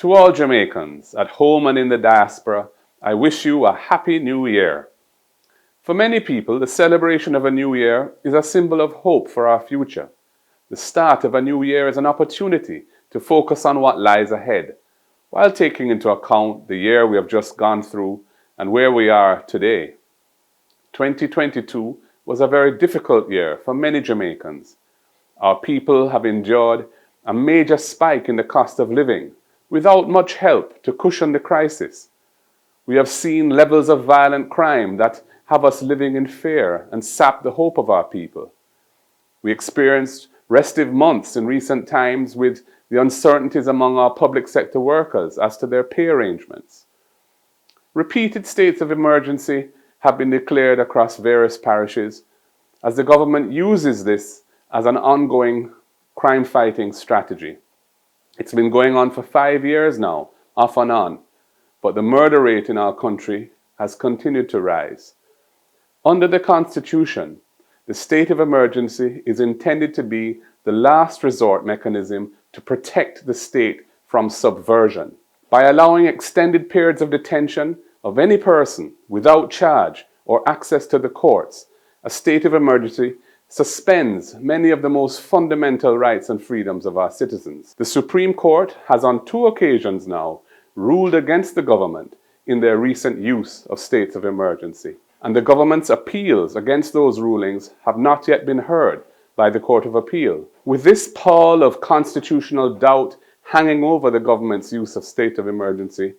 To all Jamaicans, at home and in the diaspora, I wish you a happy new year. For many people, the celebration of a new year is a symbol of hope for our future. The start of a new year is an opportunity to focus on what lies ahead, while taking into account the year we have just gone through and where we are today. 2022 was a very difficult year for many Jamaicans. Our people have endured a major spike in the cost of living without much help to cushion the crisis. We have seen levels of violent crime that have us living in fear and sap the hope of our people. We experienced restive months in recent times with the uncertainties among our public sector workers as to their pay arrangements. Repeated states of emergency have been declared across various parishes as the government uses this as an ongoing crime-fighting strategy. It's been going on for 5 years now, off and on, but the murder rate in our country has continued to rise. Under the Constitution, the state of emergency is intended to be the last resort mechanism to protect the state from subversion. By allowing extended periods of detention of any person without charge or access to the courts, a state of emergency suspends many of the most fundamental rights and freedoms of our citizens. The Supreme Court has on 2 occasions now ruled against the government in their recent use of states of emergency, and the government's appeals against those rulings have not yet been heard by the Court of Appeal. With this pall of constitutional doubt hanging over the government's use of state of emergency,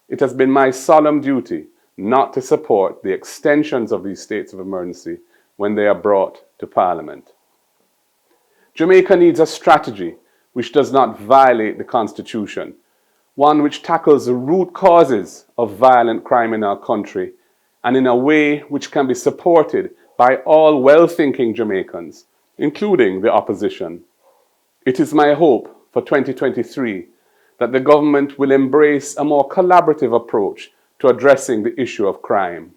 it has been my solemn duty not to support the extensions of these states of emergency when they are brought to Parliament. Jamaica needs a strategy which does not violate the Constitution, one which tackles the root causes of violent crime in our country and in a way which can be supported by all well-thinking Jamaicans, including the opposition. It is my hope for 2023 that the government will embrace a more collaborative approach to addressing the issue of crime.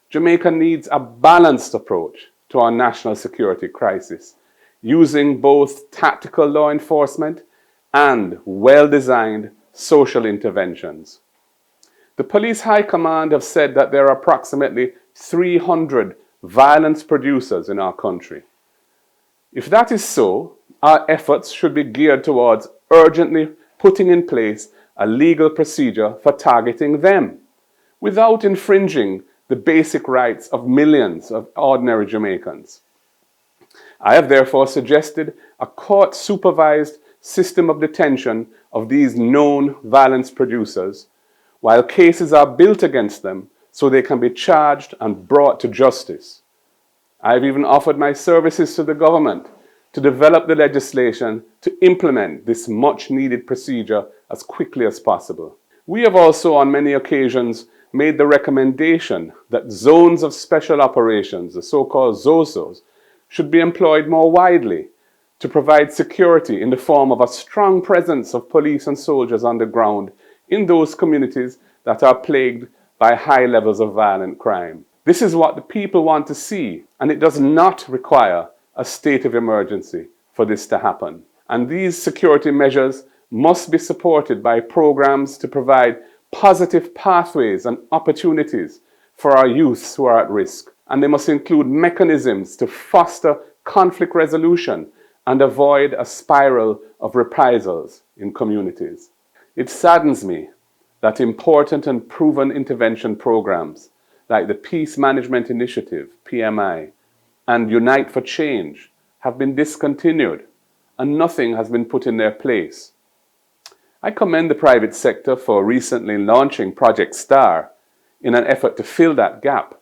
Jamaica needs a balanced approach to our national security crisis, using both tactical law enforcement and well-designed social interventions. The Police High Command have said that there are approximately 300 violence producers in our country. If that is so, our efforts should be geared towards urgently putting in place a legal procedure for targeting them, without infringing the basic rights of millions of ordinary Jamaicans. I have therefore suggested a court-supervised system of detention of these known violence producers, while cases are built against them so they can be charged and brought to justice. I have even offered my services to the government to develop the legislation to implement this much-needed procedure as quickly as possible. We have also on many occasions made the recommendation that zones of special operations, the so-called ZOSOs, should be employed more widely to provide security in the form of a strong presence of police and soldiers on the ground in those communities that are plagued by high levels of violent crime. This is what the people want to see, and it does not require a state of emergency for this to happen. And these security measures must be supported by programs to provide positive pathways and opportunities for our youths who are at risk. And they must include mechanisms to foster conflict resolution and avoid a spiral of reprisals in communities. It saddens me that important and proven intervention programs like the Peace Management Initiative, PMI, and Unite for Change have been discontinued and nothing has been put in their place. I commend the private sector for recently launching Project STAR in an effort to fill that gap.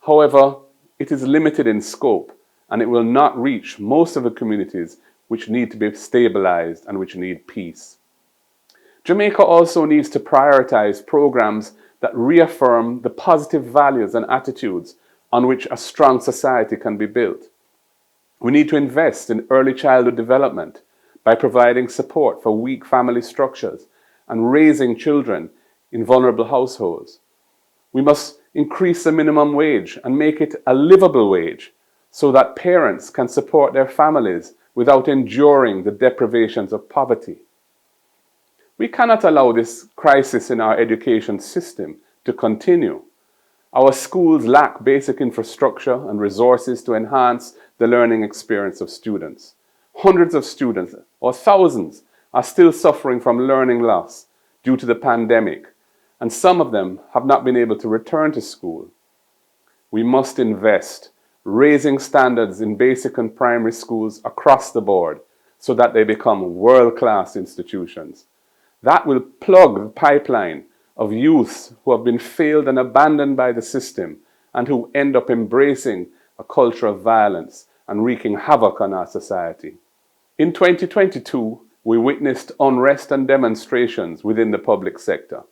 However, it is limited in scope and it will not reach most of the communities which need to be stabilized and which need peace. Jamaica also needs to prioritize programs that reaffirm the positive values and attitudes on which a strong society can be built. We need to invest in early childhood development by providing support for weak family structures and raising children in vulnerable households. We must increase the minimum wage and make it a livable wage so that parents can support their families without enduring the deprivations of poverty. We cannot allow this crisis in our education system to continue. Our schools lack basic infrastructure and resources to enhance the learning experience of students. Hundreds of students, or thousands, are still suffering from learning loss due to the pandemic, and some of them have not been able to return to school. We must invest, raising standards in basic and primary schools across the board so that they become world-class institutions. That will plug the pipeline of youths who have been failed and abandoned by the system and who end up embracing a culture of violence and wreaking havoc on our society. In 2022, we witnessed unrest and demonstrations within the public sector.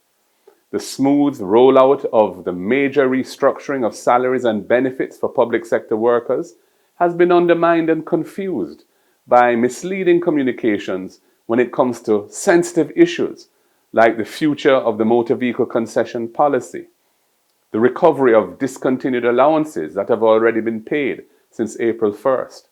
The smooth rollout of the major restructuring of salaries and benefits for public sector workers has been undermined and confused by misleading communications when it comes to sensitive issues like the future of the motor vehicle concession policy, the recovery of discontinued allowances that have already been paid since April 1st,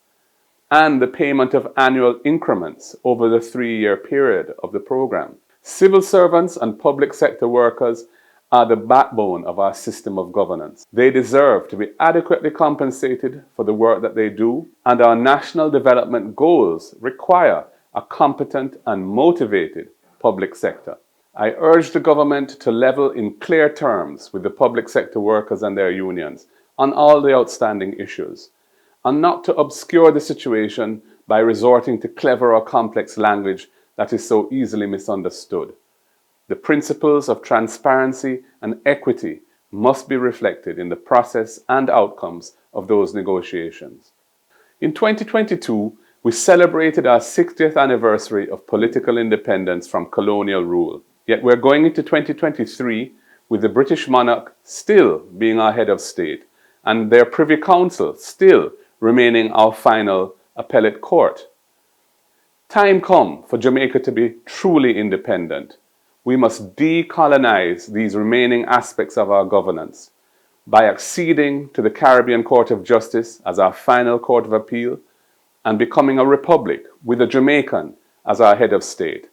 and the payment of annual increments over the 3-year period of the program. Civil servants and public sector workers are the backbone of our system of governance. They deserve to be adequately compensated for the work that they do, and our national development goals require a competent and motivated public sector. I urge the government to level in clear terms with the public sector workers and their unions on all the outstanding issues, and not to obscure the situation by resorting to clever or complex language that is so easily misunderstood. The principles of transparency and equity must be reflected in the process and outcomes of those negotiations. In 2022, we celebrated our 60th anniversary of political independence from colonial rule. Yet we're going into 2023 with the British monarch still being our head of state and their Privy Council still remaining our final appellate court. Time come for Jamaica to be truly independent. We must decolonize these remaining aspects of our governance by acceding to the Caribbean Court of Justice as our final court of appeal and becoming a republic with a Jamaican as our head of state.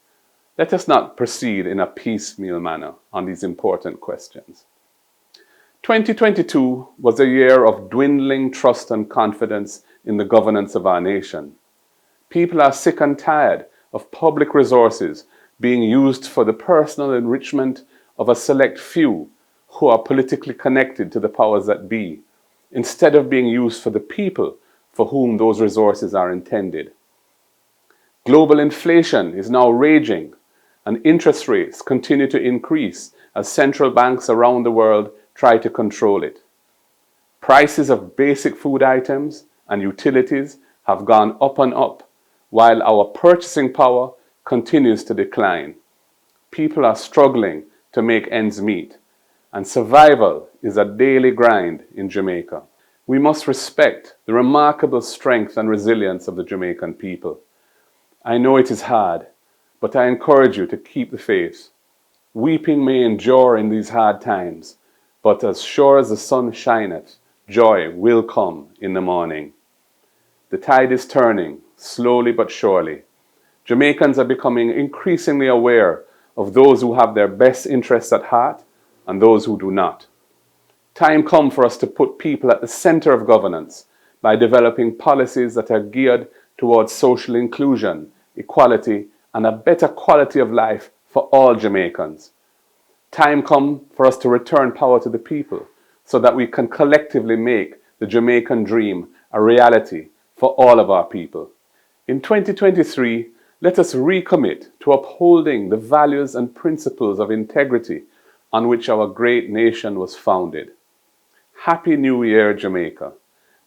Let us not proceed in a piecemeal manner on these important questions. 2022 was a year of dwindling trust and confidence in the governance of our nation. People are sick and tired of public resources being used for the personal enrichment of a select few who are politically connected to the powers that be, instead of being used for the people for whom those resources are intended. Global inflation is now raging, and interest rates continue to increase as central banks around the world try to control it. Prices of basic food items and utilities have gone up and up, while our purchasing power continues to decline. People are struggling to make ends meet, and survival is a daily grind in Jamaica. We must respect the remarkable strength and resilience of the Jamaican people. I know it is hard, but I encourage you to keep the faith. Weeping may endure in these hard times, but as sure as the sun shineth, joy will come in the morning. The tide is turning, slowly but surely. Jamaicans are becoming increasingly aware of those who have their best interests at heart and those who do not. Time comes for us to put people at the center of governance by developing policies that are geared towards social inclusion, equality, and a better quality of life for all Jamaicans. Time comes for us to return power to the people so that we can collectively make the Jamaican dream a reality for all of our people. In 2023, let us recommit to upholding the values and principles of integrity on which our great nation was founded. Happy New Year, Jamaica.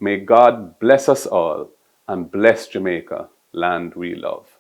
May God bless us all and bless Jamaica, land we love.